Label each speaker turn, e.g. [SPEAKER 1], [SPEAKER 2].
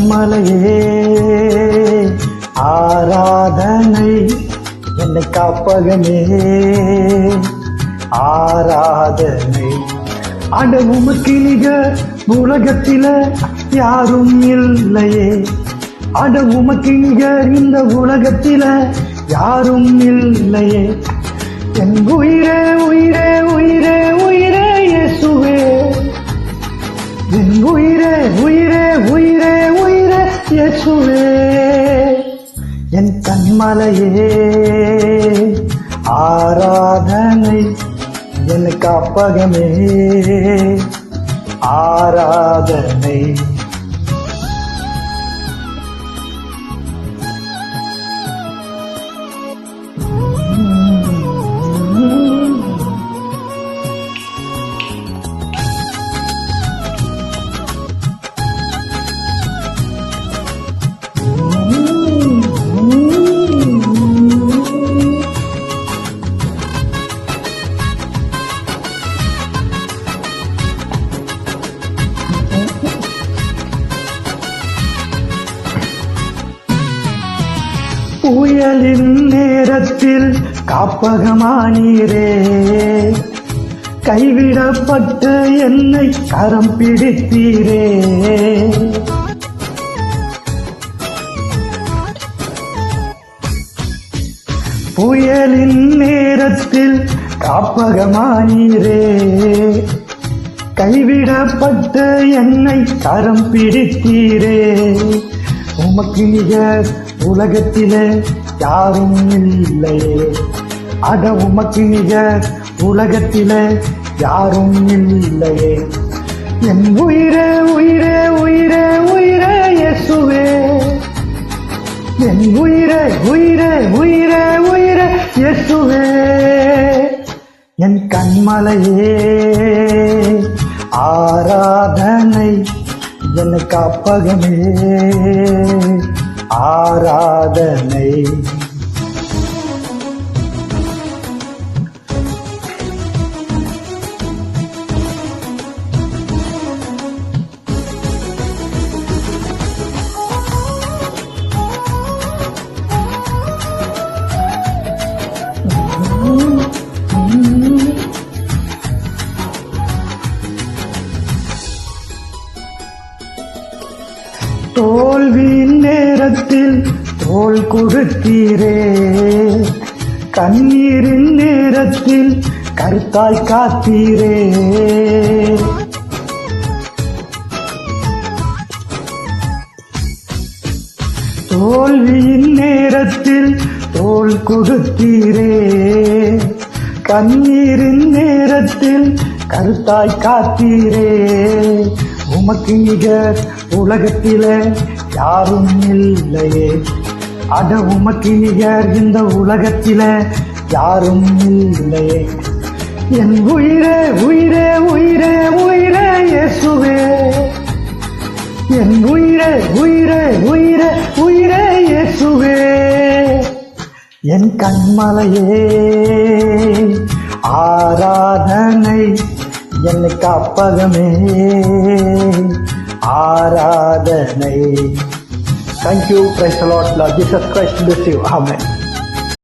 [SPEAKER 1] கண்மலையே ஆராதனை, என்னை காப்பகமே ஆராதனை. அட உமக்கு நிகர் உலகத்தில யாரும் இல்லையே, அட உமக்கு நிகர் இந்த உலகத்தில யாரும் இல்லையே. என் உயிரே உயிரே உயிரே உயிரே இயேசுவே, என் உயிரே உயிரே உயிரே உயிரே இயேசுவே. என் கண்மலையே ஆராதனை, என் காப்பகமே ஆராதனை. புயலின் நேரத்தில் காப்பகமானீரே, கைவிடப்பட்டு என்னை கரம் பிடித்தீரே. புயலின் நேரத்தில் காப்பகமானீரே, கைவிடப்பட்டு என்னை கரம் பிடித்தீரே. உமக்கு நிகர் உலகத்திலே யாரும் இல்லையே, அட உமக்கு நிகர் உலகத்திலே யாரும் இல்லையே. என் உயிரே உயிரே உயிரே உயிரே இயேசுவே, என் உயிரே உயிரே உயிரே உயிரே இயேசுவே. என் கண்மலையே ஆராதனை, என் காப்பகமே ஆராதனை. தோல்வியின் நேரத்தில் தோள் கொடுத்தீரே, கண்ணீரின் நேரத்தில் கருத்தாய் காத்தீரே. தோல்வியின் நேரத்தில் தோள் கொடுத்தீரே, கண்ணீரின் நேரத்தில் கருத்தாய் காத்தீரே. உமக்கு நிகர் உலகத்தில யாரும் இல்லையே, அட உமக்கு நிகர் இந்த உலகத்தில யாரும் இல்லையே. என் உயிரே உயிரே உயிரே உயிரே இயேசுவே, என் உயிரே உயிரே உயிரே உயிரே இயேசுவே. என் கண்மலையே ஆராதனை, என்னை காப்பகமே ஆராதனை. Thank you. Praise the Lord. Lord Jesus Christ bless you. Amen.